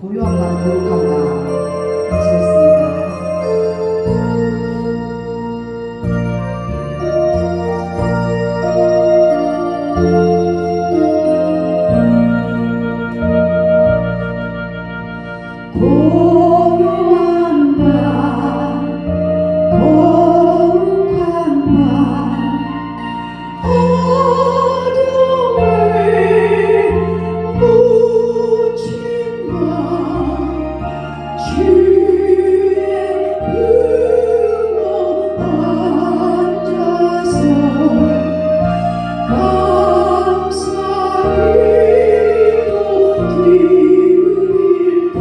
고요한 밤 거룩한 밤 하시겠습니다. 고요한 밤 거룩한 밤 어둠을 묻힌 밤 주의 품에 앉아서 감사기도 드릴 때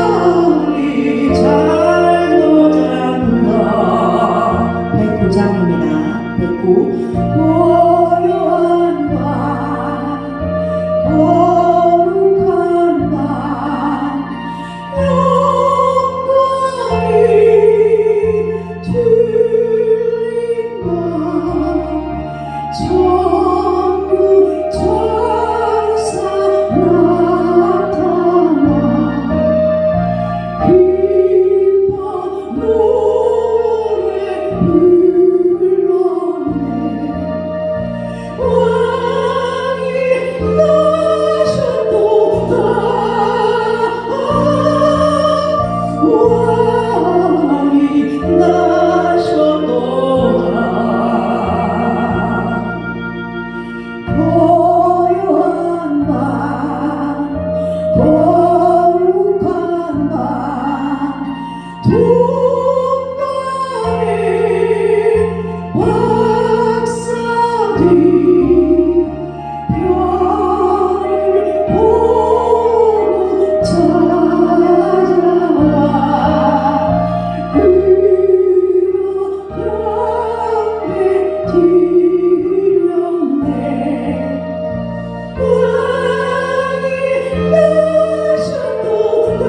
아기 잘도 잔다. 백구장입니다. 백구. 고요한 밤 거룩한 밤 영광이 들린 밤 천국 천사 나타나 기뻐 노래 불러내 왕이 나셨도다. 왕이 나셨도다. 고요한 밤 거룩한 밤 동방의 박사들이 별을 보고 찾아와 그러 향해 드렸네. 왕이 나셨도다.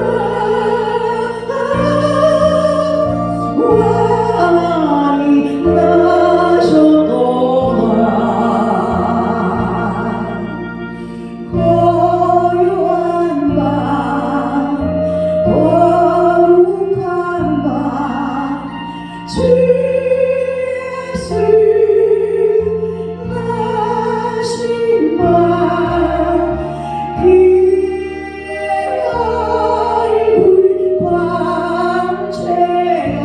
왕이 나셨도다. 고요한 밤 거룩한 밤 주 예수 나신 밤 그의 얼굴 광채가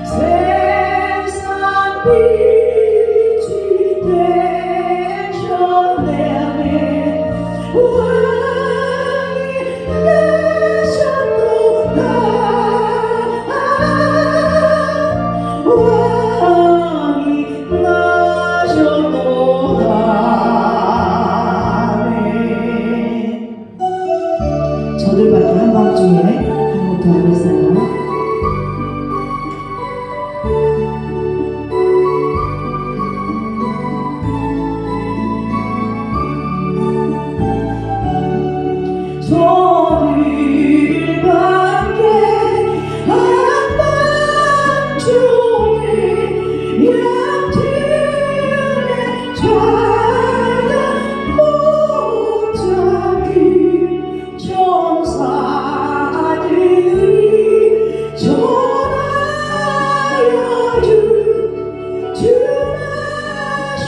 세상 빛이 되셨네. 왕이 나셨도다. 왕이 나셨도다. 저들밖에 한밤중에 한 곡 더 하겠어요. 저들밖에 한밤중에 양들의 좌단 못자기 천사들이 전하여 준 주나신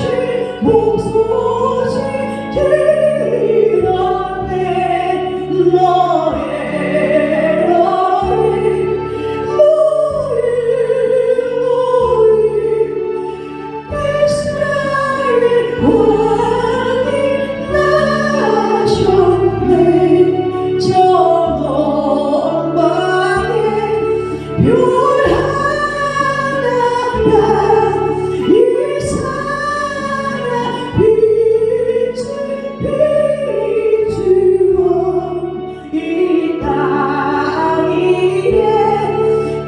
목소리 들었네. 너의 이스라엘 왕이 나셨네. 저 동방에 별 하나가 이 사랑 빛을 비추어 이 땅 위에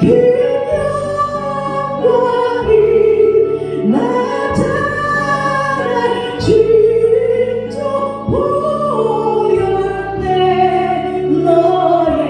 그 영광이 나타날 징조 보였네. 너의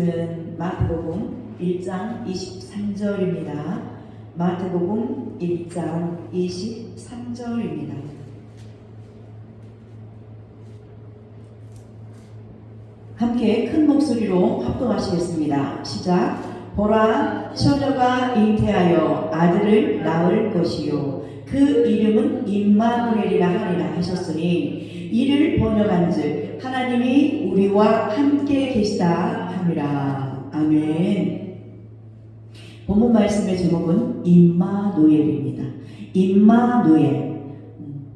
말씀은 마태복음 1장 23절입니다. 마태복음 1장 23절입니다. 함께 큰 목소리로 합동하시겠습니다. 시작. 보라, 처녀가 잉태하여 아들을 낳을 것이요 그 이름은 임마누엘이라 하리라 하셨으니 이를 번역한즉 하나님이 우리와 함께 계시다 함이라. 아멘. 본문 말씀의 제목은 임마누엘입니다. 임마누엘.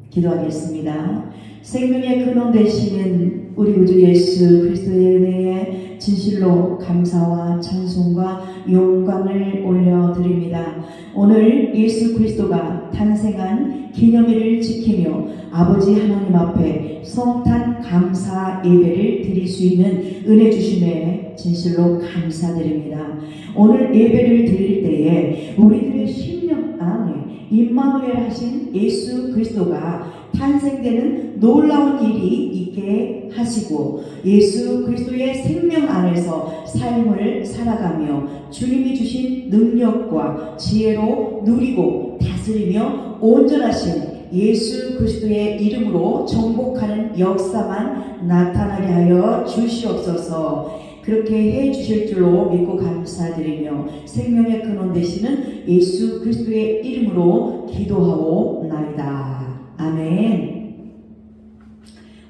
기도하겠습니다. 생명의 근원 되시는 우리 구주 예수 그리스도의 은혜에 진실로 감사와 찬송과 영광을 올려드립니다. 오늘 예수 그리스도가 탄생한 기념일을 지키며 아버지 하나님 앞에 성탄 감사 예배를 드릴 수 있는 은혜 주심에 진실로 감사드립니다. 오늘 예배를 드릴 때에 우리들의 심령 안에 임마누엘 하신 예수 그리스도가 탄생되는 놀라운 일이 있게 하시고 예수 그리스도의 생명 안에서 삶을 살아가며 주님이 주신 능력과 지혜로 누리고 다스리며 온전하신 예수 그리스도의 이름으로 정복하는 역사만 나타나게 하여 주시옵소서. 그렇게 해 주실 줄로 믿고 감사드리며 생명의 근원 되시는 예수 그리스도의 이름으로 기도하옵나이다. 아멘.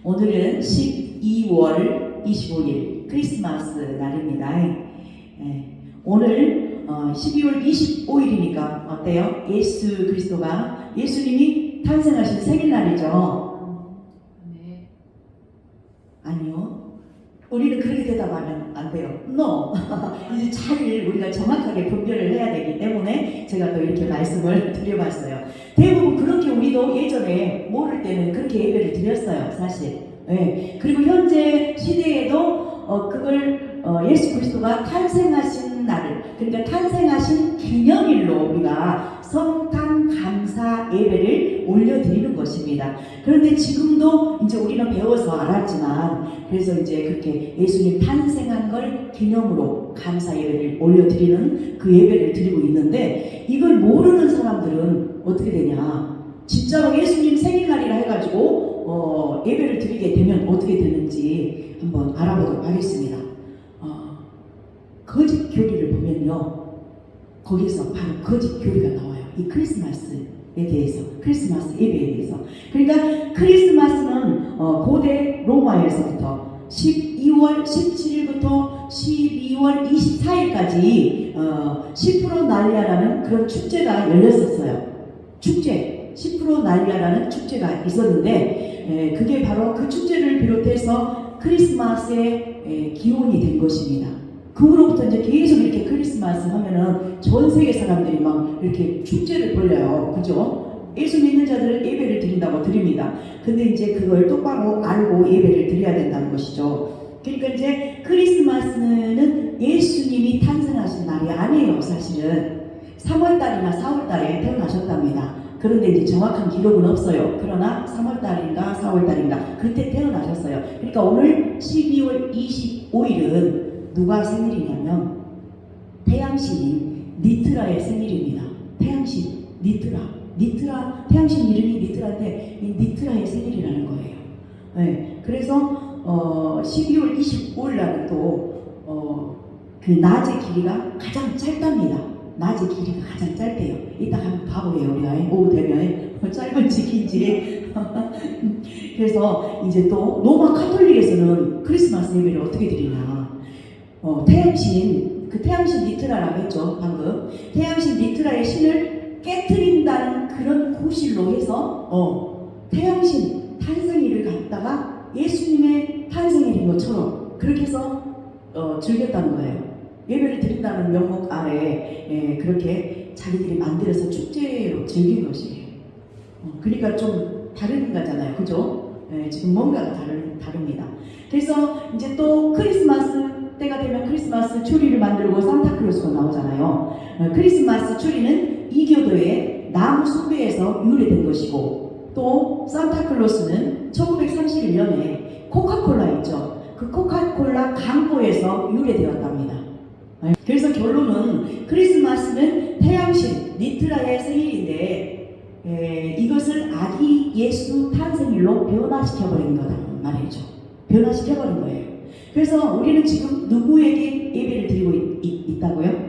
오늘은 12월 25일 크리스마스 날입니다. 오늘 12월 25일이니까 어때요? 예수 그리스도가 예수님이 탄생하신 생일날이죠? 네. 아니요. 우리는 그렇게 대답하면 안 돼요. No. 이제 잘 우리가 정확하게 분별을 해야 되기 때문에 제가 또 이렇게 말씀을 드려봤어요. 대부분 그렇게 우리도 예전에 모를 때는 그렇게 예배를 드렸어요, 사실. 네. 그리고 현재 시대에도 그걸 예수 그리스도가 탄생하신 날을, 그러니까 탄생하신 기념일로 우리가 성탄 감사 예배를 올려드리는 것입니다. 그런데 지금도 이제 우리는 배워서 알았지만, 그래서 이제 그렇게 예수님 탄생한 걸 기념으로 감사 예배를 올려드리는 그 예배를 드리고 있는데, 이걸 모르는 사람들은 어떻게 되냐? 진짜로 예수님 생일날이라 해가지고 예배를 드리게 되면 어떻게 되는지 한번 알아보도록 하겠습니다. 거짓 교리를 보면요, 거기서 바로 거짓 교리가 나와요. 이 크리스마스에 대해서, 크리스마스 예배에 대해서. 그러니까 크리스마스는 고대 로마에서부터 12월 17일부터 12월 24일까지 10% 날리아라는 그런 축제가 열렸었어요. 축제, 10% 날리아라는 축제가 있었는데, 그게 바로 그 축제를 비롯해서 크리스마스의 기원이 된 것입니다. 그 후로부터 이제 계속 이렇게 크리스마스 하면은 전 세계 사람들이 막 이렇게 축제를 벌려요. 그죠? 예수 믿는 자들은 예배를 드린다고 드립니다. 근데 이제 그걸 똑바로 알고 예배를 드려야 된다는 것이죠. 그러니까 이제 크리스마스는 예수님이 탄생하신 날이 아니에요, 사실은. 3월달이나 4월달에 태어나셨답니다. 그런데 이제 정확한 기록은 없어요. 그러나 3월달인가 4월달인가 그때 태어나셨어요. 그러니까 오늘 12월 25일은 누가 생일이냐면 태양신인 니트라의 생일입니다. 태양신 니트라, 태양신 이름이 니트라인데 이 니트라의 생일이라는 거예요. 네, 그래서 12월 25일 날은 또 그 낮의 길이가 가장 짧답니다. 낮의 길이가 가장 짧대요. 이따 한번 봐보게요. 우리가 오후 되면 짧은지 긴지. 그래서 이제 또 로마 카톨릭에서는 크리스마스 예배를 어떻게 드리냐? 태양신, 그 태양신 니트라라고 했죠, 방금. 태양신 니트라의 신을 깨트린다는 그런 구실로 해서 태양신 탄생일을 갖다가 예수님의 탄생일인 것처럼 그렇게 해서 즐겼다는 거예요. 예배를 드린다는 명목 아래 그렇게 자기들이 만들어서 축제로 즐긴 것이에요. 그러니까 좀 다른 거잖아요, 그죠? 지금 뭔가가 다릅니다. 그래서 이제 또 크리스마스 때가 되면 크리스마스 추리를 만들고 산타클로스가 나오잖아요. 크리스마스 추리는 이교도의 나무 숭배에서 유래된 것이고, 또 산타클로스는 1931년에 코카콜라 있죠. 그 코카콜라 광고에서 유래되었답니다. 그래서 결론은 크리스마스는 태양신 니트라의 생일인데 이것을 아기 예수 탄생일로 변화시켜버린 거다 말이죠. 변화시켜버린 거예요. 그래서 우리는 지금 누구에게 예배를 드리고 있다고요?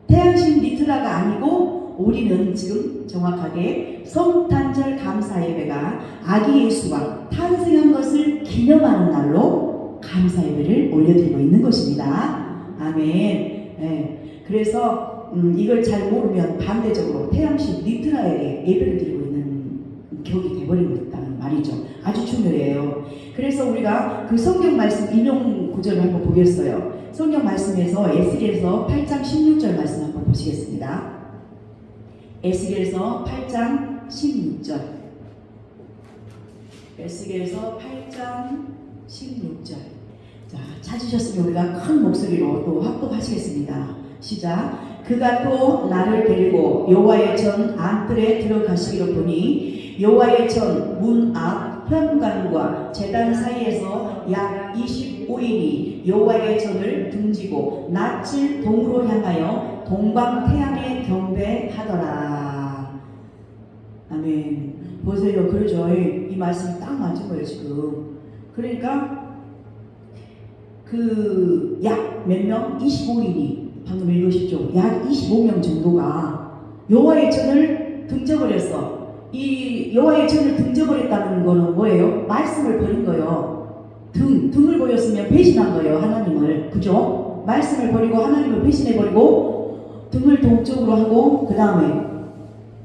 태양신 니트라가 아니고 우리는 지금 정확하게 성탄절 감사 예배가 아기 예수가 탄생한 것을 기념하는 날로 감사 예배를 올려드리고 있는 것입니다. 아멘. 그래서 이걸 잘 모르면 반대적으로 태양신 니트라에게 예배를 드리고 있는 격이 되어버리고 있다는 말이죠. 아주 중요해요. 그래서 우리가 그 성경 말씀 인용 구절을 한번 보겠어요. 성경 말씀에서 에스겔서 8장 16절 말씀 한번 보시겠습니다. 에스겔서 8장 16절. 에스겔서 8장 16절. 자, 찾으셨으면 우리가 큰 목소리로 또 합독하시겠습니다. 시작. 그가 또 나를 데리고 여호와의 전 안뜰에 들어가시기로 보니 여호와의 전 문 앞 현관과 제단 사이에서 약 25인이 여호와의 전을 등지고 낯을 동으로 향하여 동방 태양에 경배하더라. 아멘. 보세요. 그러죠. 이 말씀이 딱 맞은 거예요 지금. 그러니까 그 약 몇 명? 25인이 방금 읽으셨죠? 약 25명 정도가 여호와의 전을 등져버렸어. 이 여호와의 전을 등져버렸다는 거는 뭐예요? 말씀을 버린 거예요. 등을 보였으면 배신한 거예요. 하나님을. 그죠? 말씀을 버리고 하나님을 배신해버리고 등을 동쪽으로 하고 그 다음에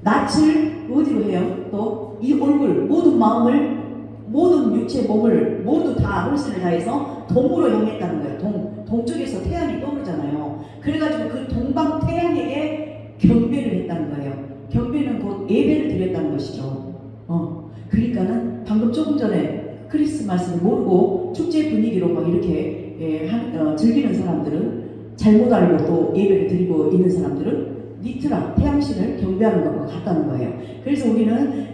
낯을 어디로 해요? 또 이 얼굴, 모든 마음을, 모든 육체, 몸을 모두 다 혼신을 다해서 동으로 향했다는 거예요. 동쪽에서 태양이 떠오르잖아요. 그래가지고 그 동방 태양에게 경배를 했다는 거예요. 경배는 곧 예배를 드렸다는 것이죠. 그러니까는 방금 조금 전에 크리스마스를 모르고 축제 분위기로 막 이렇게 즐기는 사람들은 잘못 알고 또 예배를 드리고 있는 사람들은 니트라 태양신을 경배하는 것과 같다는 거예요. 그래서 우리는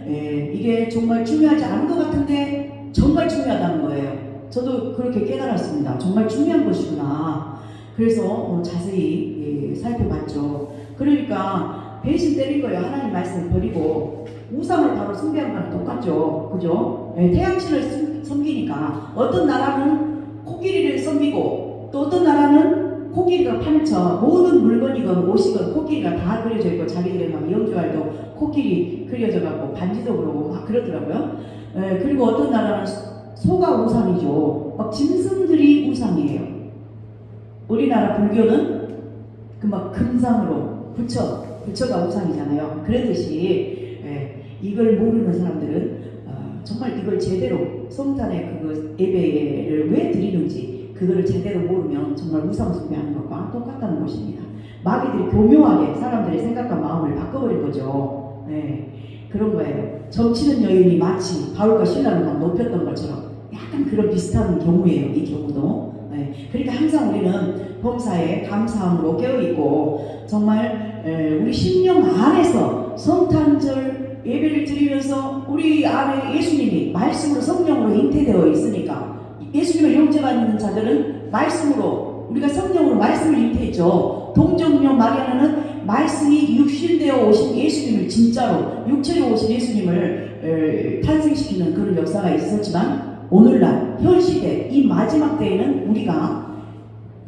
이게 정말 중요하지 않은 것 같은데 정말 중요하다는 거예요. 저도 그렇게 깨달았습니다. 정말 중요한 것이구나. 그래서 자세히 살펴봤죠. 그러니까 배신 때린 거예요. 하나님 말씀을 버리고 우상을 바로 숭배한 거랑 똑같죠. 그죠? 태양신을 섬기니까 어떤 나라는 코끼리를 섬기고 또 어떤 나라는 코끼리가 판쳐 모든 물건이건 옷이건 코끼리가 다 그려져 있고 자기들의 막 영주알도 코끼리 그려져 갖고 반지도 그러고 막 그러더라고요. 그리고 어떤 나라는 소가 우상이죠. 막 짐승들이 우상이에요. 우리나라 불교는 그 막 금상으로 부처가 우상이잖아요. 그러듯이 이걸 모르는 사람들은 정말 이걸 제대로 성탄의 그 예배를 왜 드리는지 그거를 제대로 모르면 정말 우상 숭배하는 것과 똑같다는 것입니다. 마귀들이 교묘하게 사람들의 생각과 마음을 바꿔버린 거죠. 그런 거예요. 점치는 여인이 마치 바울과 신라를 막 높였던 것처럼 약간 그런 비슷한 경우예요. 이 경우도. 그러니까 항상 우리는 범사에 감사함으로 깨어있고 정말 우리 심령 안에서 성탄절 예배를 드리면서 우리 안에 예수님이 말씀으로 성령으로 잉태되어 있으니까 예수님을 영접하는 자들은 말씀으로 우리가 성령으로 말씀을 잉태했죠. 동정녀 마리아는 말씀이 육신되어 오신 예수님을 진짜로 육체로 오신 예수님을 탄생시키는 그런 역사가 있었지만 오늘날 현 시대 이 마지막 때에는 우리가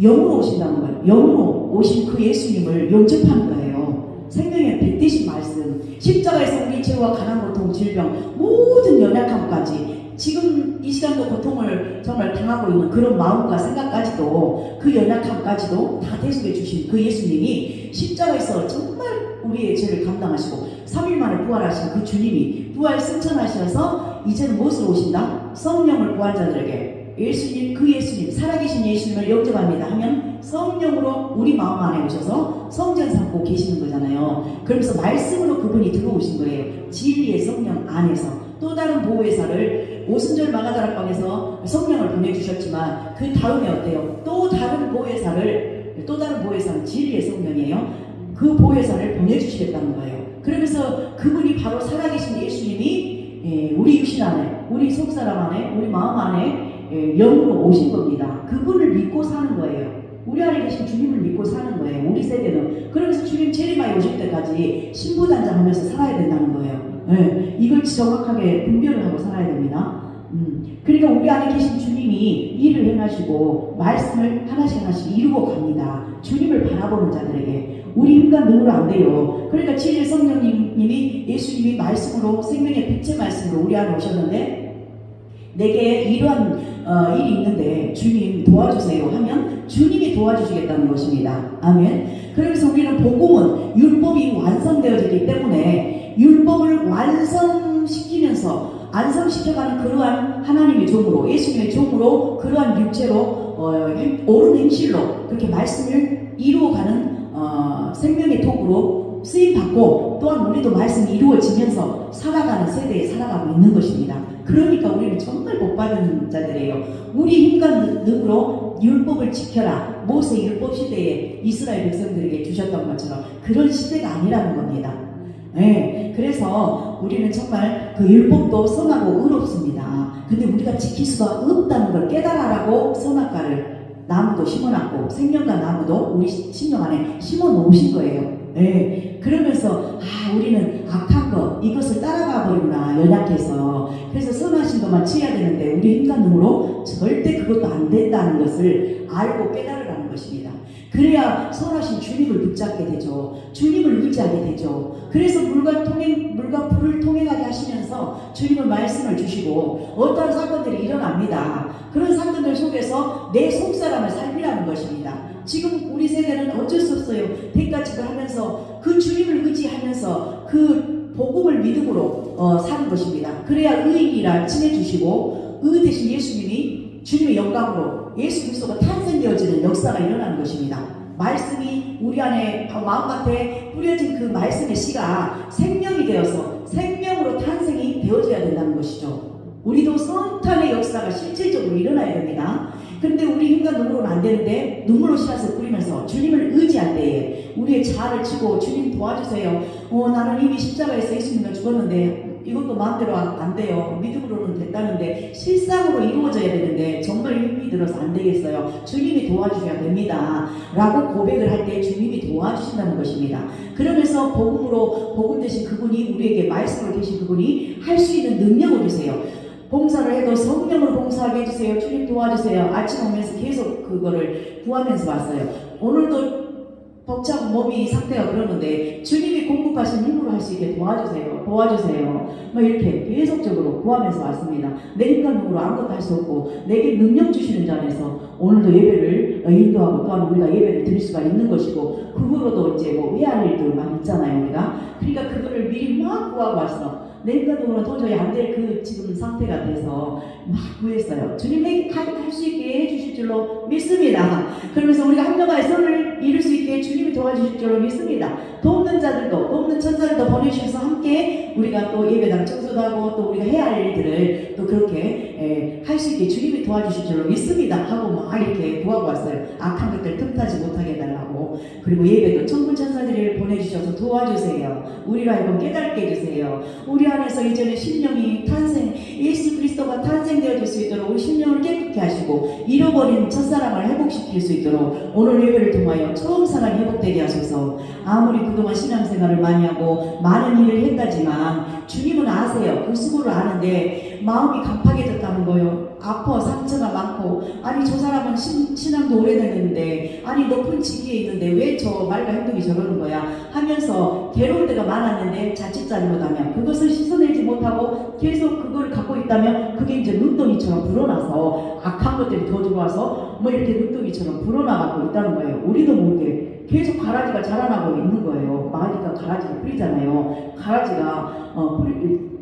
영으로 오신다는 거예요. 영으로 오신 그 예수님을 영접하는 거예요. 생명의 백 되신 말씀, 십자가에서 우리 죄와 가난, 고통, 질병 모든 연약함까지 지금 이 시간도 고통을 정말 당하고 있는 그런 마음과 생각까지도 그 연약함까지도 다 대속해 주신 그 예수님이 십자가에서 정말 우리의 죄를 감당하시고 3일 만에 부활하신 그 주님이 부활 승천하셔서 이제는 무엇으로 오신다? 성령을 구한 자들에게 예수님, 그 예수님, 살아계신 예수님을 영접합니다 하면 성령으로 우리 마음 안에 오셔서 성전 삼고 계시는 거잖아요. 그러면서 말씀으로 그분이 들어오신 거예요. 진리의 성령 안에서. 또 다른 보혜사를 오순절 마가다락방에서 성령을 보내주셨지만 그 다음에 어때요? 또 다른 보혜사는 진리의 성령이에요. 그 보혜사를 보내주시겠다는 거예요. 그러면서 그분이 바로 살아계신 예수님이 우리 육신 안에, 우리 속사람 안에, 우리 마음 안에 영으로 오신 겁니다. 그분을 믿고 사는 거예요. 우리 안에 계신 주님을 믿고 사는 거예요. 우리 세대는. 그러면서 주님 재림하여 오실 때까지 신부단장하면서 살아야 된다는 거예요. 예, 이걸 정확하게 분별을 하고 살아야 됩니다. 그러니까 우리 안에 계신 주님이 일을 행하시고 말씀을 하나씩 이루고 갑니다. 주님을 바라보는 자들에게. 우리 힘과 능으로 안 돼요. 그러니까 진리 성령님이 예수님이 말씀으로 생명의 빛의 말씀으로 우리 안에 오셨는데 내게 이러한 일이 있는데 주님 도와주세요 하면 주님이 도와주시겠다는 것입니다. 아멘. 그래서 우리는 복음은 율법이 완성되어지기 때문에 율법을 완성시키면서 안성시켜가는 그러한 하나님의 종으로 예수님의 종으로 그러한 육체로 옳은 행실로 그렇게 말씀을 이루어가는 생명의 도구로 쓰임받고 또한 우리도 말씀이 이루어지면서 살아가는 세대에 살아가고 있는 것입니다. 그러니까 우리는 정말 복받은 자들이에요. 우리 힘과 능으로 율법을 지켜라. 모세 율법 시대에 이스라엘 백성들에게 주셨던 것처럼 그런 시대가 아니라는 겁니다. 네, 그래서 우리는 정말 그 율법도 선하고 의롭습니다. 근데 우리가 지킬 수가 없다는 걸 깨달아라고 선악과를 나무도 심어놨고 생명과 나무도 우리 심령 안에 심어놓으신 거예요. 네, 그러면서 우리는 악한 거 이것을 따라가 버리구나 연약해서. 그래서 선하신 것만 취해야 되는데 우리 인간으로 절대 그것도 안 된다는 것을 알고 깨달으라는 것입니다. 그래야 선하신 주님을 붙잡게 되죠. 주님을 의지하게 되죠. 그래서 물과 불을 통행하게 하시면서 주님은 말씀을 주시고 어떠한 사건들이 일어납니다. 그런 사건들 속에서 내 속사람을 살피라는 것입니다. 지금 우리 세대는 어쩔 수 없어요. 대가치를 하면서 그 주님을 의지하면서 그 복음을 믿음으로 사는 것입니다. 그래야 의인이라 칭해주시고 의 대신 예수님이 주님의 영광으로 예수 그리스도가 탄생되어지는 역사가 일어나는 것입니다. 말씀이 우리 안에 마음밭에 뿌려진 그 말씀의 씨가 생명이 되어서 생명으로 탄생이 되어져야 된다는 것이죠. 우리도 성탄의 역사가 실질적으로 일어나야 됩니다. 그런데 우리 힘과 눈으로는 안 되는데 눈물로 씨앗을 뿌리면서 주님을 의지할 때에 우리의 자아를 치고 주님 도와주세요. 나는 이미 십자가에서 예수님과 죽었는데 이것도 마음대로 안 돼요. 믿음으로는 됐다는데 실상으로 이루어져야 되는데 정말 힘이 들어서 안 되겠어요. 주님이 도와주셔야 됩니다. 라고 고백을 할 때 주님이 도와주신다는 것입니다. 그러면서 복음 대신 그분이 우리에게 말씀을 대신 그분이 할 수 있는 능력을 주세요. 봉사를 해도 성령을 봉사하게 해주세요. 주님 도와주세요. 아침 오면서 계속 그거를 구하면서 왔어요. 오늘도 벅차고 몸이 상태가 그러는데 주님이 공급하신 힘으로 할 수 있게 도와주세요. 이렇게 계속적으로 구하면서 왔습니다. 내 힘과 능으로 아무것도 할 수 없고 내게 능력 주시는 자에서 오늘도 예배를 인도하고 또한 우리가 예배를 드릴 수가 있는 것이고 그 후로도 이제 해야 할 일들 많이 있잖아요. 우리가 그러니까 그거를 미리 막 구하고 왔어. 내 힘과 능으로는 도저히 안 될 그 지금 상태가 돼서 막 구했어요. 주님이 할 수 있게 해주실 줄로 믿습니다. 그러면서 우리가 한명의 선을 이룰 수 있게 주님이 도와주실 줄로 믿습니다. 돕는 자들도 돕는 천사들도 보내주셔서 함께 우리가 또 예배당 청소도 하고 또 우리가 해야 할 일들을 또 그렇게 할 수 있게 주님이 도와주실 줄로 믿습니다 하고 막 이렇게 구하고 왔어요. 악한 것들 틈타지 못하게 해달라고. 그리고 예배도 천군 천사들을 보내주셔서 도와주세요. 우리로 하여금 깨닫게 해주세요. 우리 안에서 이제는 심령이 예수 그리스도가 탄생되어질 수 있도록 우리 심령을 깨끗게 하시고 잃어버린 첫사랑을 회복시킬 수 있도록 오늘 예배를 통하여 처음 사랑이 회복되게 하소서. 아무리 그동안 신앙생활을 많이 하고 많은 일을 했다지만 주님은 아세요. 그 수고를 아는데 마음이 강팍해졌다는 거예요. 아파 상처가 많고 아니 저 사람은 신앙도 오래됐는데 아니 높은 직위에 있는데 왜 저 말과 행동이 저러는 거야 하면서 괴로울 때가 많았는데 자칫 잘못하면 그것을 씻어내지 못하고 계속 그걸 갖고 있다면 그게 이제 눈덩이처럼 불어나서 악한 것들이 더 들어와서 이렇게 눈덩이처럼 불어나가고 있다는 거예요. 우리도 모르게 계속 가라지가 자라나고 있는 거예요. 마귀가 가라지를 뿌리잖아요. 가라지가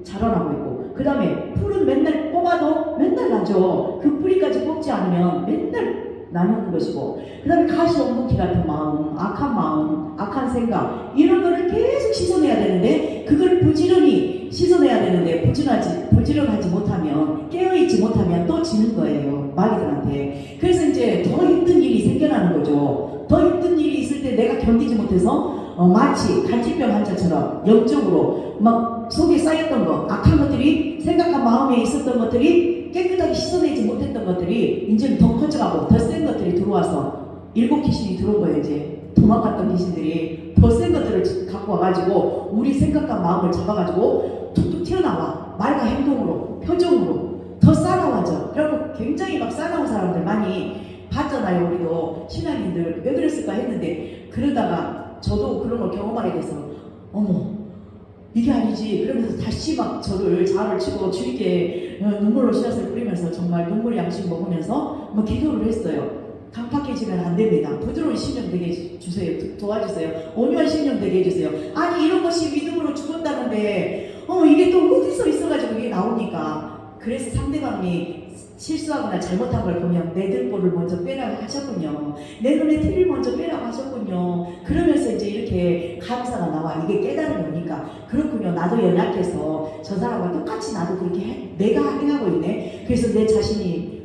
자라나고 있고 그 다음에 풀은 맨날 뽑아도 맨날 나죠. 그 뿌리까지 뽑지 않으면 맨날 나누는 것이고 그 다음에 가시원무기 같은 마음, 악한 생각 이런 거를 계속 씻어내야 되는데 그걸 부지런히 씻어내야 되는데 부지런하지 못하면 깨어있지 못하면 또 지는 거예요. 마귀들한테. 그래서 이제 더 힘든 일이 생겨나는 거죠. 더 힘든 일이 있을 때 내가 견디지 못해서 마치 간질병 환자처럼 영적으로 막 속에 쌓였던 것, 악한 것들이 생각한 마음에 있었던 것들이 깨끗하게 씻어내지 못했던 것들이 이제 더 커져가고 더 센 것들이 들어와서 7 귀신이 들어온 거예요. 이제 도망갔던 귀신들이 더 센 것들을 갖고 와가지고 우리 생각과 마음을 잡아가지고 툭툭 튀어나와. 말과 행동으로, 표정으로 더 싸나워져. 그리고 굉장히 막 싸나운 사람들 많이 봤잖아요. 우리도 신앙인들 왜 그랬을까 했는데, 그러다가 저도 그런 걸 경험하게 돼서 어머 이게 아니지. 그러면서 다시 막 저를 자아를 치고 주님께 눈물로 씨앗을 뿌리면서 정말 눈물 양식 먹으면서 뭐 기도를 했어요. 강팍해지면 안 됩니다. 부드러운 심령 되게 주세요. 도와주세요. 온유한 심령 되게 해주세요. 아니 이런 것이 믿음으로 죽었다는데 이게 또 어디서 있어가지고 이게 나오니까. 그래서 상대방이 실수하거나 잘못한 걸 보면 내 등골을 먼저 빼라고 하셨군요. 내 눈에 티를 먼저 빼라고 하셨군요. 그러면서 이제 이렇게 감사가 나와. 이게 깨달음이 오니까 그렇군요. 나도 연약해서 저 사람과 똑같이 나도 그렇게 내가 행하고 있네. 그래서 내 자신이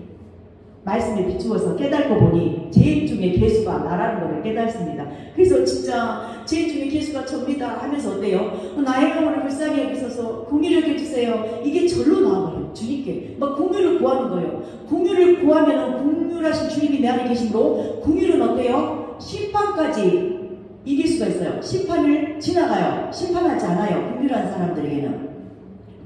말씀에 비추어서 깨닫고 보니 죄인 중에 개수가 나라는 것을 깨닫습니다. 그래서 진짜 죄인 중에 개수가 접니다 하면서 어때요? 나의 영혼을 불쌍히 여기소서 공의를 해주세요. 이게 절로 나와버려요. 주님께 막 공의를 구하는 거예요. 공의를 구하면 공의하신 주님이 내 안에 계심으로 공의는 어때요? 심판까지 이길 수가 있어요. 심판을 지나가요. 심판하지 않아요. 공의한 사람들에게는.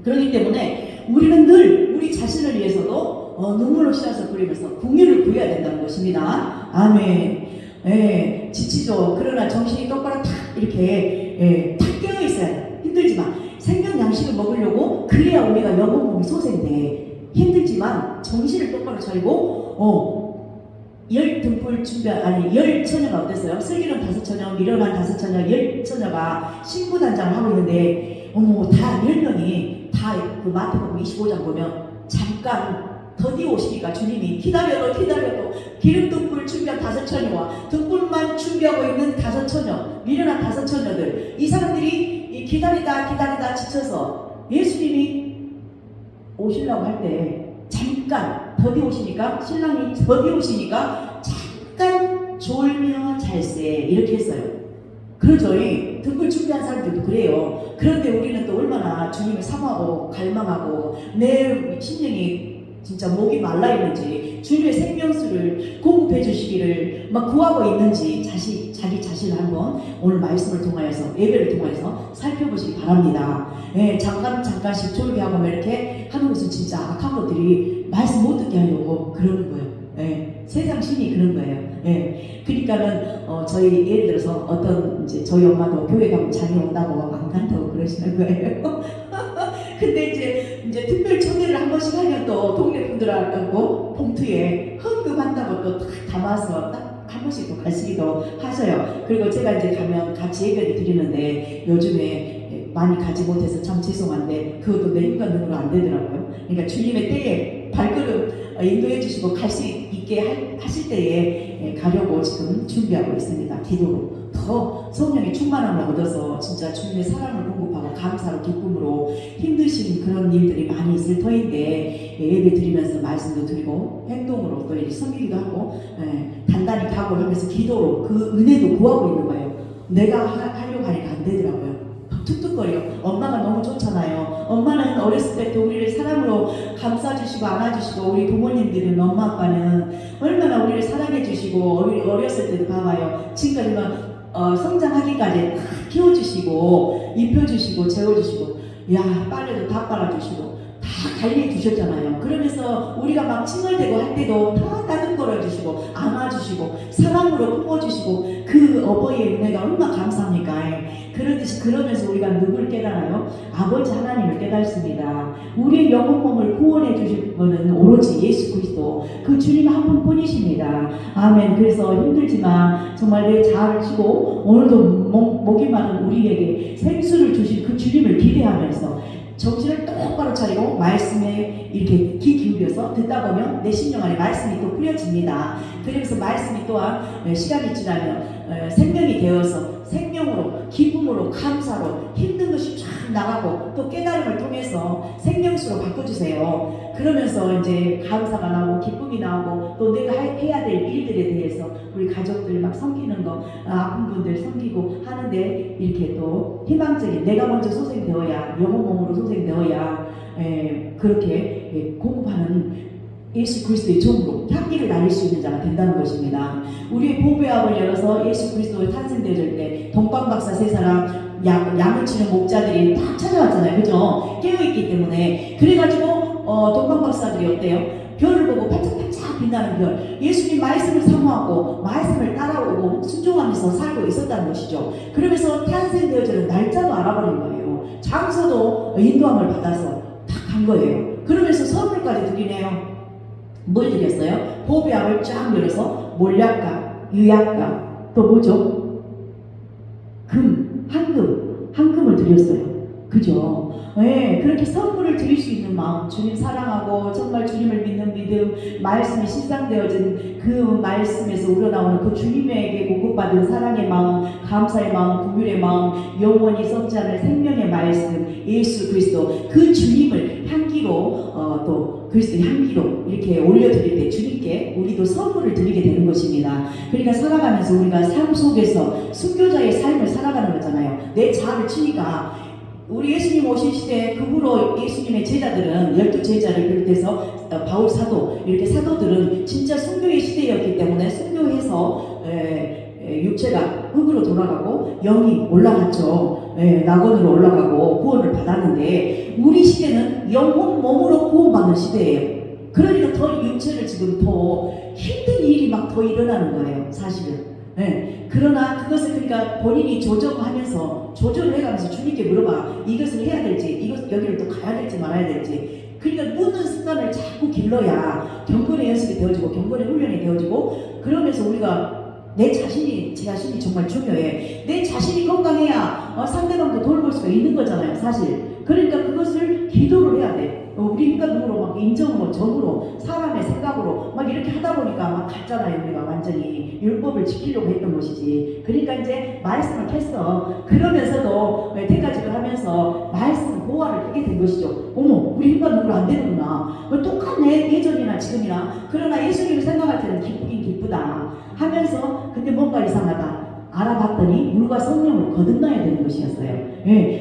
그렇기 때문에 우리는 늘 우리 자신을 위해서도 눈물로 씨앗을 뿌리면서 공의를 구해야 된다는 것입니다. 아멘. 지치죠. 그러나 정신이 똑바로 탁 이렇게 탁 깨어 있어야 돼. 힘들지만 생명 양식을 먹으려고 그래야 우리가 영혼 몸이 소생돼. 힘들지만 정신을 똑바로 차리고 열 등불 열 처녀가 어땠어요? 슬기로운 5처녀, 미련한 5처녀, 10처녀가 신부단장을 하고 있는데 다 10명이 다 그 마태복음 25장 보면 잠깐 더디 오시니까 주님이 기다려도 기름 등불 준비한 5처녀와 등불만 준비하고 있는 5처녀, 미련한 5처녀들, 이 사람들이 기다리다 지쳐서 예수님이 오시려고 할 때 잠깐 더디 오시니까, 신랑이 더디 오시니까 잠깐 졸며 잘세 이렇게 했어요. 그러죠. 등불 준비한 사람들도 그래요. 그런데 우리는 또 얼마나 주님을 사모하고 갈망하고 내 심령이 진짜 목이 말라있는지 주님의 생명수를 공급해 주시기를 막 구하고 있는지 자기 자신을 한번 오늘 말씀을 통하여서, 예배를 통하여서 살펴보시기 바랍니다. 잠깐씩 졸기하고 이렇게 하는 것은 진짜 악한 것들이 말씀 못 듣게 하려고 그러는 거예요. 세상 신이 그런 거예요. 그러니까는 저희 예를 들어서 어떤 이제 저희 엄마도 교회 가면 자기 온다고 안 간다고 그러시는 거예요. 근데 이제 특별 초대를 한 번씩 하면 또 동네 분들하고 봉투에 헌금한다고 또 딱 담아서 딱 한 번씩 또 가시기도 하셔요. 그리고 제가 이제 가면 같이 예배를 드리는데 요즘에 많이 가지 못해서 참 죄송한데 그것도 내 인간능으로 안 되더라고요. 그러니까 주님의 때에 발걸음 인도해 주시고 갈 수 있게 하실 때에 가려고 지금 준비하고 있습니다. 기도로 더 성령의 충만함을 얻어서 진짜 주님의 사랑을 공급하고 감사로 기쁨으로 힘드신 그런 일들이 많이 있을 터인데 예배 드리면서 말씀도 드리고 행동으로 또 섬기기도 하고 단단히 각오를 하면서 기도로 그 은혜도 구하고 있는 거예요. 내가 하려고 하니까 안 되더라고요. 툭툭거려. 엄마가 너무 좋잖아요. 엄마는 어렸을 때부터 우리를 사랑으로 감싸주시고 안아주시고, 우리 부모님들은 엄마 아빠는 얼마나 우리를 사랑해주시고 어렸을 때도 봐봐요. 지금까지만 성장하기까지 다 키워주시고 입혀주시고 재워주시고, 야 빨래도 다 빨아주시고 다 관리해주셨잖아요. 그러면서 우리가 막 칭얼대고 할 때도 다 따뜻거려주시고 안아주시고 사랑으로 품어주시고, 그 어버이의 은혜가 얼마나 감사합니까? 그러듯이 그러면서 우리가 누굴 깨달아요? 아버지 하나님을 깨닫습니다. 우리의 영혼 몸을 구원해 주실 분은 오로지 예수 그리스도, 그 주님 한 분뿐이십니다. 아멘. 그래서 힘들지만 정말 내 자아를 치고 오늘도 목이 마른 우리에게 생수를 주실 그 주님을 기대하면서 정신을 똑바로 차리고 말씀에 이렇게 귀 기울여서 듣다 보면 내 심령 안에 말씀이 또 뿌려집니다. 그러면서 말씀이 또한 시간이 지나면 생명이 되어서 생명으로, 기쁨으로, 감사로 힘든 것이 쫙 나가고 또 깨달음을 통해서 생명수로 바꿔주세요. 그러면서 이제 감사가 나오고 기쁨이 나오고 또 내가 해야 될 일들에 대해서 우리 가족들 막 섬기는 거, 아픈 분들 섬기고 하는데 이렇게 또 희망적인, 내가 먼저 소생되어야, 영혼 몸으로 소생되어야 그렇게 공급하는 예수 그리스도의 종으로 향기를 날릴 수 있는 자가 된다는 것입니다. 우리의 보배압을 열어서 예수 그리스도가 탄생되어질 때 동방박사 세 사람 양을 치는 목자들이 딱 찾아왔잖아요. 그죠? 깨어있기 때문에. 그래가지고 동방박사들이 어때요? 별을 보고 반짝반짝 빛나는 별, 예수님 말씀을 사모하고 말씀을 따라오고 순종하면서 살고 있었다는 것이죠. 그러면서 탄생되어지는 날짜도 알아버린 거예요. 장소도 인도함을 받아서 딱 간 거예요. 그러면서 선물까지 드리네요. 뭘 드렸어요? 보배압을 쫙 열어서 몰약과 유약과 또 뭐죠? 금, 황금을 드렸어요. 그죠? 네, 그렇게 선물을 드릴 수 있는 마음, 주님 사랑하고 정말 주님을 믿는 믿음, 말씀이 실상되어진 그 말씀에서 우러나오는 그 주님에게 공급받은 사랑의 마음, 감사의 마음, 긍휼의 마음, 영원히 썩지 않을 생명의 말씀, 예수 그리스도, 그 주님을 향기로 또 그리스도의 향기로 이렇게 올려드릴 때 주님께 우리도 선물을 드리게 되는 것입니다. 그러니까 살아가면서 우리가 삶 속에서 순교자의 삶을 살아가는 거잖아요. 내 자아를 치니까 우리 예수님 오신 시대에 그 후로 예수님의 제자들은 12제자를 비롯해서 바울 사도, 이렇게 사도들은 진짜 순교의 시대였기 때문에 순교해서 육체가 흙으로 돌아가고 영이 올라갔죠. 낙원으로 올라가고 구원을 받았는데 우리 시대는 영혼 몸으로 구원받는 시대예요. 그러니까 더 육체를 지금 더 힘든 일이 막 더 일어나는 거예요, 사실은. 그러나 그것을 그러니까 본인이 조정하면서 조절을 해가면서 주님께 물어봐. 이것을 해야 될지, 여기를 또 가야 될지 말아야 될지. 그러니까 묻는 습관을 자꾸 길러야 경건의 연습이 되어지고 경건의 훈련이 되어지고, 그러면서 우리가 제 자신이 정말 중요해. 내 자신이 건강해야 상대방도 돌볼 수가 있는 거잖아요, 사실. 그러니까 그것을 기도를 해야 돼. 우리 인간으로 막 인정으로, 정으로, 사람의 생각으로 막 이렇게 하다 보니까 막 갔잖아요. 우리가 완전히 율법을 지키려고 했던 것이지. 그러니까 이제 말씀을 캤어. 그러면서도 때까지를 하면서 말씀 보완을 하게 된 것이죠. 어머, 우리 인간으로 안 되는구나. 똑같네, 예전이나 지금이나. 그러나 예수님을 생각할 때는 기쁘긴 기쁘다 하면서, 근데 뭔가 이상하다 알아봤더니 물과 성령을 거듭나야 되는 것이었어요.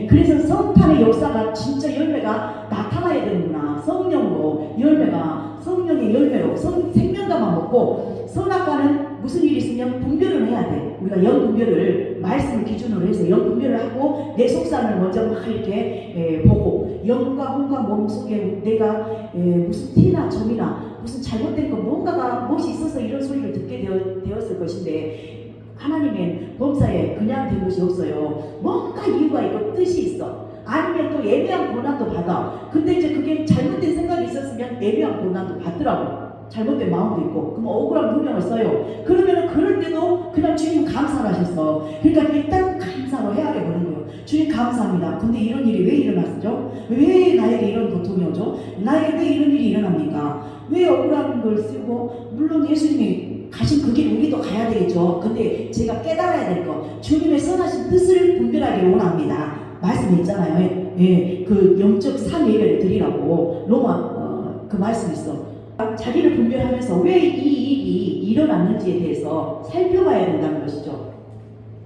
그래서 성탄의 역사가 진짜 열매가 나타나야 되는구나. 성령으로 열매가, 성령의 열매로 생명감만 먹고, 선악과는 무슨 일이 있으면 분별을 해야 돼. 우리가 영 분별을 말씀을 기준으로 해서 영 분별을 하고 내 속상을 먼저 막 이렇게 보고, 영과 혼과 몸 속에 내가 무슨 티나 점이나 무슨 잘못된 거 뭔가가 무엇이 있어서 이런 소리를 듣게 되었을 것인데, 하나님의 범사에 그냥 된 것이 없어요. 뭔가 이유가 있고 뜻이 있어. 아니면 또 애매한 고난도 받아. 근데 이제 그게 잘못된 생각이 있었으면 애매한 고난도 받더라고. 잘못된 마음도 있고. 그럼 억울한 누명을 써요. 그러면은 그럴 때도 그냥 주님 감사를 하셨어. 그러니까 일단 감사로 헤아려 보는 거예요. 주님 감사합니다. 근데 이런 일이 왜 일어났죠? 왜 나에게 이런 고통이 오죠? 나에게 왜 이런 일이 일어납니까? 왜 억울한 걸 쓰고, 물론 예수님이 가신 그 길 우리도 가야 되겠죠. 근데 제가 깨달아야 될 거, 주님의 선하신 뜻을 분별하기를 원합니다. 말씀이 있잖아요. 그 영적 삼위를 드리라고 로마 그 말씀이 있어. 자기를 분별하면서 왜 이 일이 일어났는지에 대해서 살펴봐야 된다는 것이죠.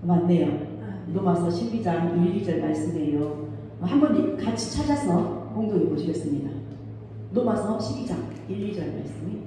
맞네요. 로마서 12장 1, 2절 말씀이에요. 한번 같이 찾아서 공독해 보시겠습니다. 로마서 12장 1, 2절 말씀이.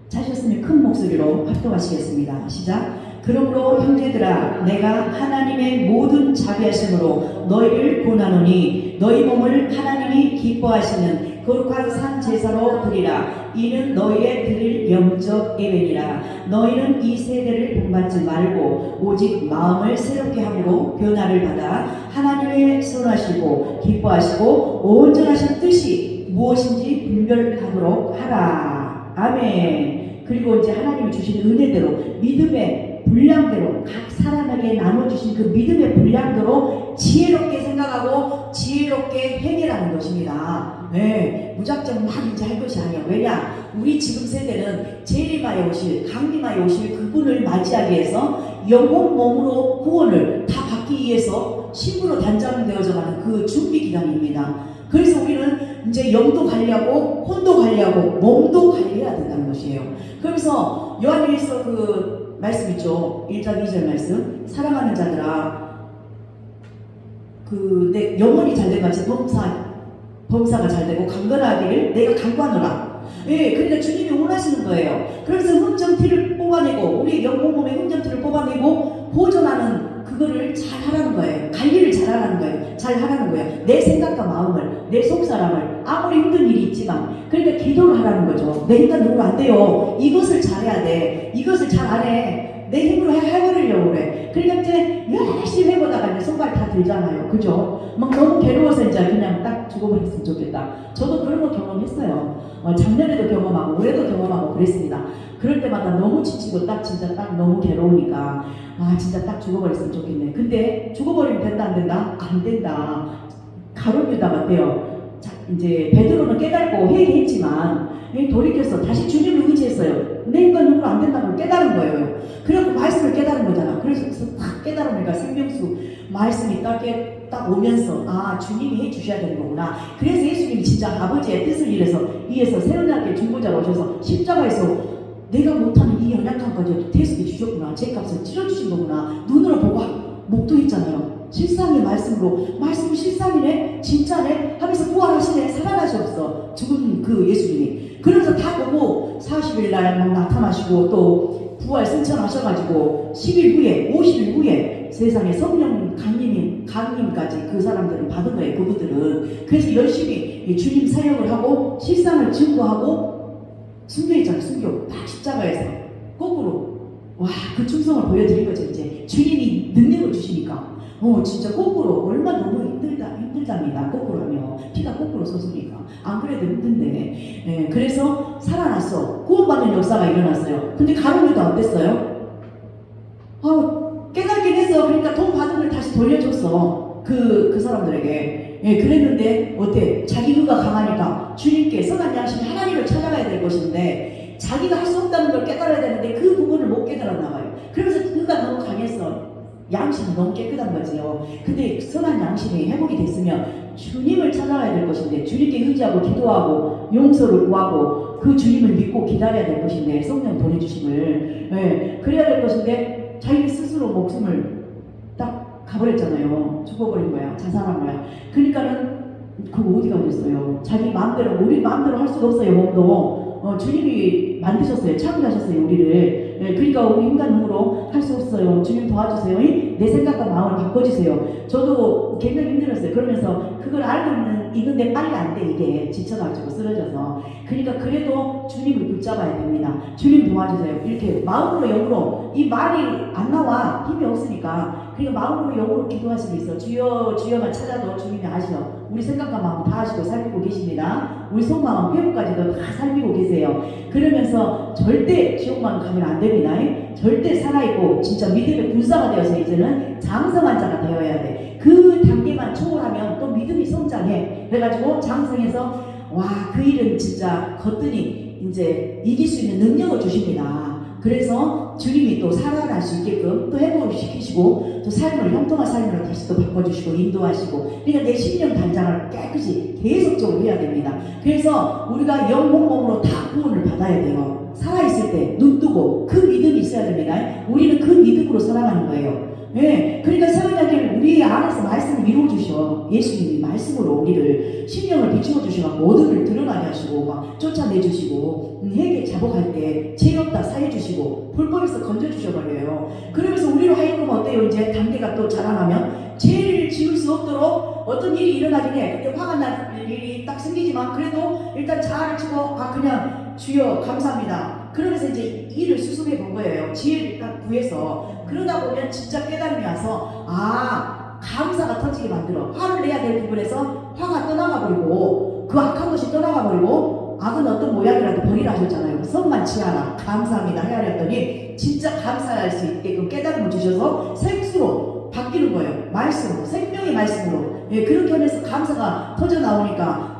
자셨으면 큰 목소리로 합독하시겠습니다. 시작. 그러므로 형제들아, 내가 하나님의 모든 자비하심으로 너희를 권하노니 너희 몸을 하나님이 기뻐하시는 거룩한 산 제사로 드리라. 이는 너희의 드릴 영적 예배니라. 너희는 이 세대를 본받지 말고 오직 마음을 새롭게 함으로 변화를 받아 하나님의 선하시고 기뻐하시고 온전하신 뜻이 무엇인지 분별하도록 하라. 아멘. 그리고 이제 하나님이 주신 은혜대로 믿음의 분량대로 각 사람에게 나눠주신 그 믿음의 분량대로 지혜롭게 생각하고 지혜롭게 행위라는 것입니다. 네, 무작정 막 이제 할 것이 아니야. 왜냐? 우리 지금 세대는 재림하여 오실, 강림하여 오실 그분을 맞이하기 위해서 영혼 몸으로 구원을 다 받기 위해서 신부로 단장되어져 가는 그 준비 기간입니다. 그래서 우리는 이제 영도 관리하고 혼도 관리하고 몸도 관리해야 된다는 것이에요. 그래서 요한일서 그 말씀 있죠. 1장 2절 말씀. 사랑하는 자들아, 그 내 영혼이 잘된 같이 범사가 잘되고 강건하기를 내가 강구하노라. 예, 그러니까 주님이 원하시는 거예요. 그래서 흠정티를 뽑아내고 우리 영혼 몸의 흠정티를 뽑아내고 보존하는 그거를 잘 하라는 거예요. 관리를 잘 하라는 거예요. 잘 하라는 거예요. 내 생각과 마음을, 내 속사람을, 아무리 힘든 일이 있지만, 그러니까 기도를 하라는 거죠. 내 인간 누구로 안 돼요. 이것을 잘해야 돼. 이것을 잘 안 해. 내 힘으로 해버리려고 그래. 그러니까 이제 열심히 해보다가 이제 손발 다 들잖아요. 그죠? 막 너무 괴로워서 이제 그냥 딱 죽어버렸으면 좋겠다. 저도 그런 거 경험했어요. 작년에도 경험하고 올해도 경험하고 그랬습니다. 그럴 때마다 너무 지치고 딱 진짜 딱 너무 괴로우니까 아 진짜 딱 죽어버렸으면 좋겠네. 근데 죽어버리면 된다 안 된다? 안 된다. 가룟 유다 같아요. 이제 베드로는 깨닫고 회개했지만 돌이켜서 다시 주님을 의지했어요. 내 인간 누구로 안 된다는 걸 깨달은 거예요. 그래서 말씀을 깨달은 거잖아. 그래서 딱 깨달으니까 생명수 말씀이 딱 오면서 아 주님이 해주셔야 되는 거구나. 그래서 예수님이 진짜 아버지의 뜻을 위해서 새로나게 중보자로 오셔서 십자가에서 내가 못하는 이 연약함까지 대속해 주셨구나. 제 값을 치러주신 거구나. 눈으로 보고 목도했잖아요. 실상의 말씀으로 말씀이 실상이네 진짜네 하면서 부활하시네 살아나셨어. 죽은 그 예수님이. 그러면서 다 보고 40일 날 막 나타나시고 또 부활 승천하셔가지고 10일 후에 50일 후에 세상에 성령 강림까지 그 사람들은 받은 거예요. 그분들은. 그래서 열심히 주님 사역을 하고 실상을 증거하고 순교했잖아요. 순교 딱 십자가에서 거꾸로 와 그 충성을 보여드린 거죠. 이제 주님이 능력을 주시니까 진짜 거꾸로 얼마나 너무 힘들답니다. 거꾸로 하면 피가 거꾸로 솟으니까 안 그래도 힘든데 그래서 살아났어. 구원받는 역사가 일어났어요. 근데 가룟 유다 어땠어요? 깨닫긴 했어. 그러니까 돈 받은 걸 다시 돌려줬어. 그 사람들에게. 그랬는데 어때? 자기 의가 강하니까 주님께 선한 양심이 하나님을 찾아가야 될 것인데 자기가 할 수 없다는 걸 깨달아야 되는데 그 부분을 못 깨달았나 봐요. 그러면서 의가 너무 강했어. 양심이 너무 깨끗한 거지요. 근데 선한 양심이 회복이 됐으면 주님을 찾아가야 될 것인데 주님께 의지하고 기도하고 용서를 구하고 그 주님을 믿고 기다려야 될 것인데 성령 보내주심을 그래야 될 것인데 자기 스스로 목숨을 딱 가버렸잖아요. 죽어버린 거야. 자살한 거야. 그러니까는 그거 어디 가겠어요. 자기 마음대로 우리 마음대로 할 수가 없어요. 몸도 주님이 만드셨어요. 창조하셨어요. 우리를. 그러니까 우리 인간 눈으로 할 수 없어요. 주님 도와주세요. 내 생각과 마음을 바꿔주세요. 저도 굉장히 힘들었어요. 그러면서 그걸 알고 있는데 빨리 안 돼. 이게 지쳐가지고 쓰러져서. 그러니까 그래도 주님을 붙잡아야 됩니다. 주님 도와주세요. 이렇게 마음으로 영으로 이 말이 안 나와. 힘이 없으니까. 그러니까 마음으로 영으로 기도할 수 있어. 주여만 찾아도 주님이 아시죠. 우리 생각과 마음 다 아시고 살피고 계십니다. 우리 속마음 폐부까지도 다 살피고 계세요. 그러면서 절대 지옥만 가면 안 됩니다. 절대 살아있고 진짜 믿음의 군사가 되어서 이제는 장성한 자가 되어야 돼. 그 단계만 초월하면 또 믿음이 성장해. 그래가지고 장성해서 와 그 일은 진짜 거뜬히 이제 이길 수 있는 능력을 주십니다. 그래서 주님이 또 살아날 수 있게끔 또 회복을 시키시고 또 삶을 형통한 삶으로 다시 또 바꿔주시고 인도하시고 그러니까 내 심령 단장을 깨끗이 계속적으로 해야 됩니다. 그래서 우리가 영혼 몸으로 다 구원을 받아야 돼요. 살아있을 때 눈 뜨고 그 믿음이 있어야 됩니다. 우리는 그 믿음으로 살아가는 거예요. 그러니까 새로나게 우리 안에서 말씀을 이루어주셔. 예수님이 말씀으로 우리를 심령을 비추어 주셔서 어둠을 드러나게 하시고 막 쫓아내주시고 회개 자복할 때 죄 없다 사해주시고 불법에서 건져주셔버려요. 그러면서 우리로 하여금 어때요? 이제 단계가 또 자라나면 죄를 지을 수 없도록 어떤 일이 일어나긴 해. 근데 화가 날 일이 딱 생기지만 그래도 일단 자아를 치고 그냥 주여 감사합니다. 그러면서 이제 일을 수습해 본 거예요. 지혜를 딱 구해서. 그러다 보면 진짜 깨달음이 와서 감사가 터지게 만들어. 화를 내야 될 부분에서 화가 떠나가 버리고 그 악한 것이 떠나가 버리고 악은 어떤 모양이라도 버리라 하셨잖아요. 성만 취하라. 감사합니다. 헤아렸더니 진짜 감사할 수 있게끔 깨달음을 주셔서 생수로 바뀌는 거예요. 말씀으로, 생명의 말씀으로. 예, 그렇게 하면서 감사가 터져 나오니까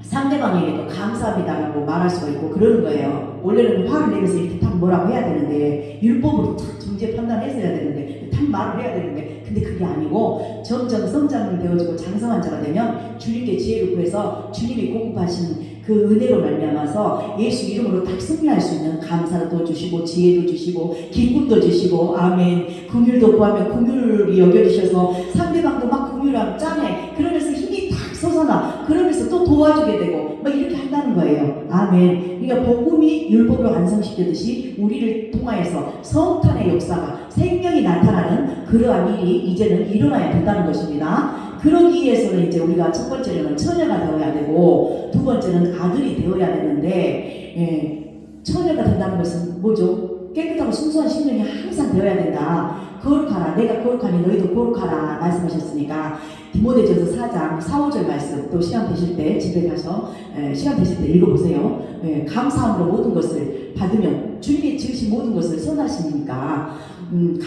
상대방에게도 감사합니다라고 말할 수가 있고 그러는 거예요. 원래는 화를 내면서 이렇게 딱 뭐라고 해야 되는데, 율법으로 딱 정죄 판단했어야 되는데, 딱 말을 해야 되는데, 근데 그게 아니고 점점 성장이 되어지고 장성한 자가 되면 주님께 지혜를 구해서 주님이 공급하신 그 은혜로 말미암아서 예수 이름으로 딱 승리할 수 있는 감사도 주시고 지혜도 주시고 기쁨도 주시고, 아멘. 긍휼도 구하면 긍휼이 여겨주셔서 상대방도 막 긍휼함 짠해. 그러면서 힘이 딱 솟아나. 그러면서 또 도와주게 되고 막 이렇게 한다는 거예요. 아멘. 그러니까 복음이 율법을 완성시키듯이 우리를 통하여서 성탄의 역사가, 생명이 나타나는 그러한 일이 이제는 일어나야 된다는 것입니다. 그러기 위해서는 이제 우리가 첫 번째는 처녀가 되어야 되고, 두 번째는 아들이 되어야 되는데, 처녀가 된다는 것은 뭐죠? 깨끗하고 순수한 심령이 항상 되어야 된다. 거룩하라. 내가 거룩하니 너희도 거룩하라 말씀하셨으니까 디모데전서 4장 4, 5절 말씀, 또 시간 되실 때 집에 가서 시간 되실 때 읽어보세요. 감사함으로 모든 것을 받으면, 주님이 지으신 모든 것을 선하시니까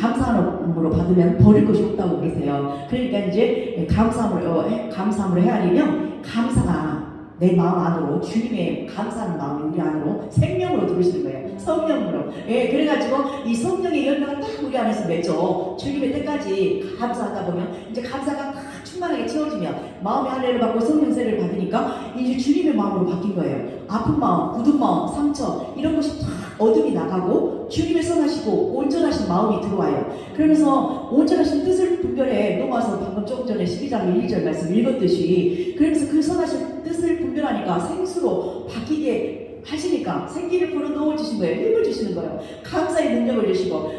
감사함으로 받으면 버릴 것이 없다고 그러세요. 그러니까 이제 감사함으로 헤아리면 감사가 내 마음 안으로, 주님의 감사하는 마음이 우리 안으로 생명으로 들어오시는 거예요. 성령으로. 예, 그래가지고 이 성령의 열매가 딱 우리 안에서 맺어. 주님의 때까지 감사하다 보면 이제 감사가 딱 충만하게 채워지면 마음의 할례를 받고 성령 세례를 받으니까 이제 주님의 마음으로 바뀐 거예요. 아픈 마음, 굳은 마음, 상처 이런 것이 다 어둠이 나가고 주님의 선하시고 온전하신 마음이 들어와요. 그러면서 온전하신 뜻을 분별해. 넘어와서 방금 조금 전에 12장 1절 말씀 읽었듯이, 그러면서 그 선하신 뜻을 분별하니까 생수로 바뀌게 하시니까 생기를 불어 넣어주신 거예요. 힘을 주시는 거예요. 감사의 능력을 주시고,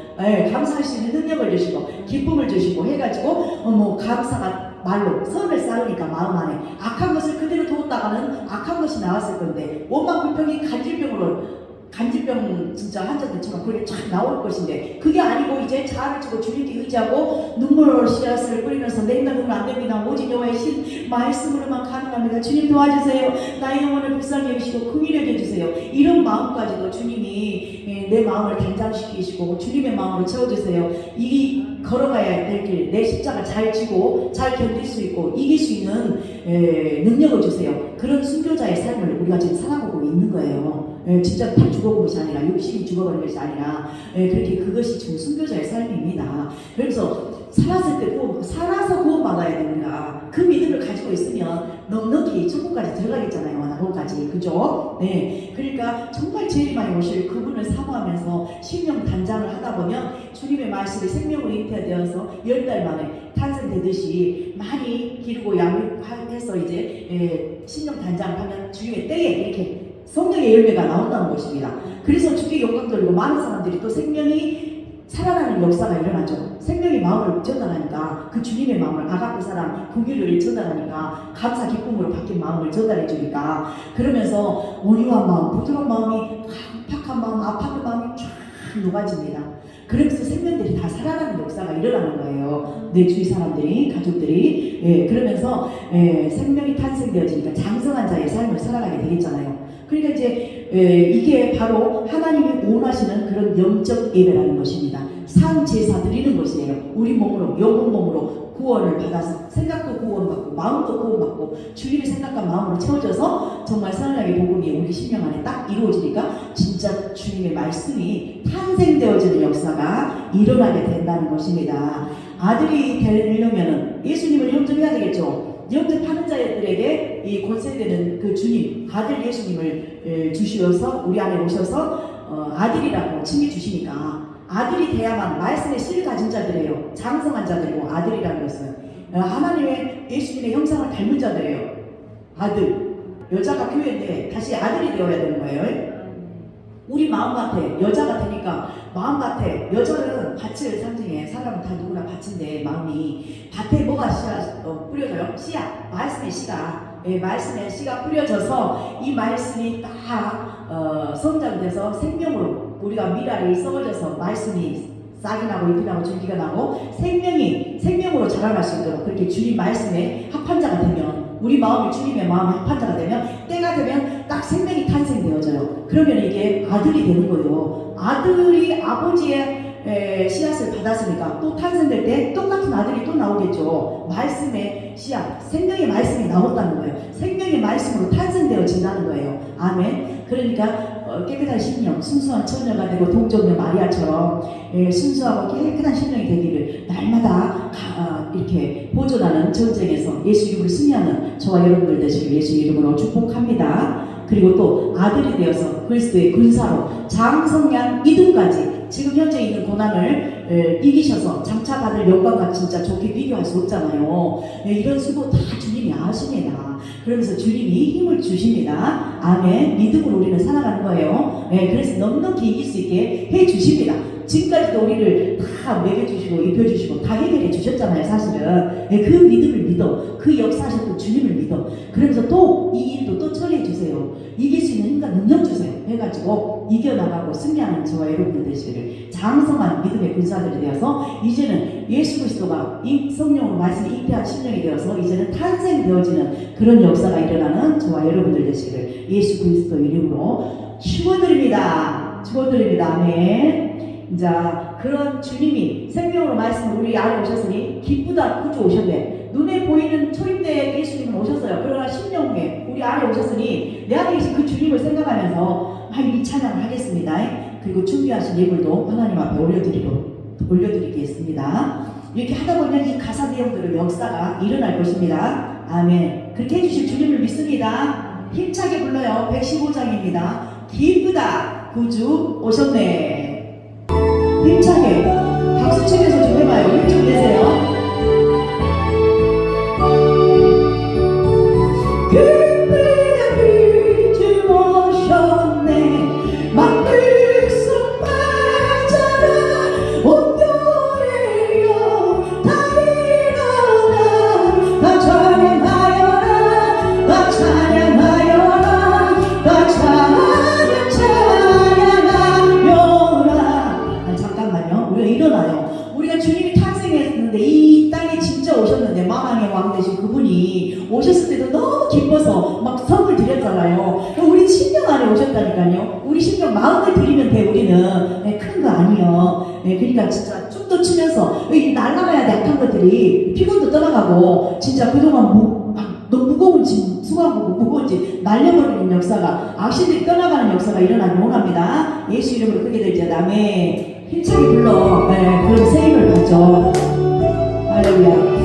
감사할 수 있는 능력을 주시고, 기쁨을 주시고 해가지고 감사가 말로 선을 쌓으니까 마음 안에 악한 것을 그대로 두었다가는 악한 것이 나왔을 건데, 원망 불평이 간질병 진짜 환자들처럼 그렇게 쫙 나올 것인데, 그게 아니고 이제 자아를 주고 주님께 의지하고 눈물 씨앗을 뿌리면서 냉담으로 안 됩니다. 오직 여호와의 신 말씀으로만 가능합니다. 주님 도와주세요. 나의 영혼을 불쌍히 여기시고 긍휼히 여겨주세요. 이런 마음까지도 주님이 내 마음을 단장시키시고 주님의 마음으로 채워주세요. 이 걸어가야 될 길, 내 십자가 잘 지고 잘 견딜 수 있고 이길 수 있는 능력을 주세요. 그런 순교자의 삶을 우리가 지금 살아보고 있는 거예요. 진짜 다 죽어본 것이 아니라, 육신이 죽어버린 것이 아니라, 그렇게 그것이 지금 순교자의 삶입니다. 그래서 살아서 구원받아야 됩니다. 그 믿음을 가지고 있으면 넉넉히 천국까지 들어가겠잖아요. 나고까지. 그죠? 네. 그러니까 정말 제일 많이 오실 그분을 사모하면서 심령 단장을 하다 보면 주님의 말씀이 생명으로 잉태되어서 10달 만에 탄생되듯이 많이 기르고 양육해서 이제 심령 단장을 하면 주님의 때에 이렇게 성령의 열매가 나온다는 것입니다. 그래서 주께 영광 돌리고 많은 사람들이 또 생명이 살아나는 역사가 일어나죠. 생명의 마음을 전달하니까, 그 주님의 마음을, 아가페 사랑, 긍휼을 전달하니까, 감사 기쁨으로 바뀐 마음을 전달해 주니까, 그러면서 온유한 마음, 부드러운 마음이, 강팍한 마음, 아파하는 마음이 쫙 녹아집니다. 그러면서 생명들이 다 살아나는 역사가 일어나는 거예요. 내 주위 사람들이, 가족들이. 그러면서 생명이 탄생되어지니까 장성한 자의 삶을 살아가게 되겠잖아요. 그러니까 이제 이게 바로 하나님이 원하시는 그런 영적 예배라는 것입니다. 산 제사 드리는 것이에요. 우리 몸으로, 영혼 몸으로 구원을 받아서 생각도 구원받고 마음도 구원받고 주님의 생각과 마음으로 채워져서 정말 선하게 복음이 우리 심령 안에 딱 이루어지니까 진짜 주님의 말씀이 탄생되어지는 역사가 일어나게 된다는 것입니다. 아들이 되려면 예수님을 영접해야 되겠죠. 영접하는 자들에게 이 권세되는 그 주님, 아들 예수님을 주시어서 우리 안에 오셔서 아들이라고 칭해 주시니까, 아들이 돼야만 말씀의 씨를 가진 자들이에요. 장성한 자들이고, 아들이라는 것은 하나님의 예수님의 형상을 닮은 자들이에요. 아들, 여자가 교회인데 다시 아들이 되어야 되는 거예요. 우리 마음 같아. 여자가 되니까 마음 같아. 여자는 밭을 상징해. 사람은 다 누구나 밭인데 마음이, 밭에 뭐가 뿌려져요? 씨앗. 말씀의 씨가. 말씀의 씨가 뿌려져서 이 말씀이 딱 성장돼서 생명으로 우리가 미랄이 썩어져서 말씀이 싹이 나고 잎이 나고 줄기가 나고 생명으로 자라날 수 있도록 그렇게 주님 말씀에 합한 자가 되면 우리 마음이 주님의 마음의 합판자가 되면 때가 되면 딱 생명이 탄생되어져요. 그러면 이게 아들이 되는 거예요. 아들이 아버지의 씨앗을 받았으니까 또 탄생될 때 똑같은 아들이 또 나오겠죠. 말씀의 씨앗, 생명의 말씀이 나온다는 거예요. 생명의 말씀으로 탄생되어진다는 거예요. 아멘. 그러니까 깨끗한 심령, 순수한 처녀가 되고 동정녀 마리아처럼 순수하고 깨끗한 심령이 되기를 날마다 이렇게 보존하는 전쟁에서 예수 이름을 승리하는 저와 여러분들 되시길 예수 이름으로 축복합니다. 그리고 또 아들이 되어서 그리스도의 군사로 장성한 믿음까지 지금 현재 있는 고난을 이기셔서 장차받을 영광과 진짜 좋게 비교할 수 없잖아요. 이런 수고 다 주님이 아십니다. 그러면서 주님이 힘을 주십니다. 아멘. 믿음으로 우리는 살아가는 거예요. 그래서 넉넉히 이길 수 있게 해주십니다. 지금까지도 우리를 다 먹여주시고 입혀주시고 다 해결해 주셨잖아요. 사실은 그 믿음을 믿어, 그 역사하셨던 주님을 믿어. 그러면서 또 이 일도 또 처리해 주세요. 이길 수 있는 힘과 능력 주세요. 해가지고 이겨나가고 승리하는 저와 여러분들 되시기를 장성한 믿음의 군사들이 되어서 이제는 예수 그리스도가 성령으로 말씀이 잉태한 심령이 되어서 이제는 탄생되어지는 그런 역사가 일어나는 저와 여러분들 되시기를 예수 그리스도 이름으로 축원드립니다. 축원드립니다. 아멘. 자, 그런 주님이 생명으로 말씀을 우리 안에 오셨으니 기쁘다 구주 오셨네. 눈에 보이는 초임대 예수님은 오셨어요. 그러나 심령에 우리 안에 오셨으니 내 안에 계신 그 주님을 생각하면서 이 찬양을 하겠습니다. 그리고 준비하신 예물도 하나님 앞에 올려드리겠습니다. 이렇게 하다 보면 이 가사 내용들의 역사가 일어날 것입니다. 아멘. 그렇게 해주실 주님을 믿습니다. 힘차게 불러요. 115장입니다. 기쁘다 구주 오셨네. 힘차게 박수 치면서 좀 해봐요. 힘 좀 내세요. 기쁘다 구주 오셨네. 만들 수 맞아라 온도래요. 다 일어나 다 찬양하여라 다 찬양하여라 다 찬양하여라. 잠깐만요. 우리가 일어나요. 우리가 주님이 탄생했는데 이 땅에 진짜 오셨는데 만왕의 왕 되신 그분이 오셨을 때도 너무 기뻐서 막 선물 드렸잖아요. 우리 심령 안에 오셨다니까요. 우리 심령 마음을 드리면 돼. 우리는 큰 거 아니에요. 그러니까 진짜 춤도 추면서 날아가야 돼. 약한 것들이 피곤도 떠나가고 진짜 그동안 너무 무거운 짐, 수고하고 무거운 짐 날려버리는 역사가 악신들이 떠나가는 역사가 일어나기 원합니다. 예수 이름으로 크게 될지어다. 아멘. 힘차게 불러. 그럼 새 힘을 받죠. 할렐루야.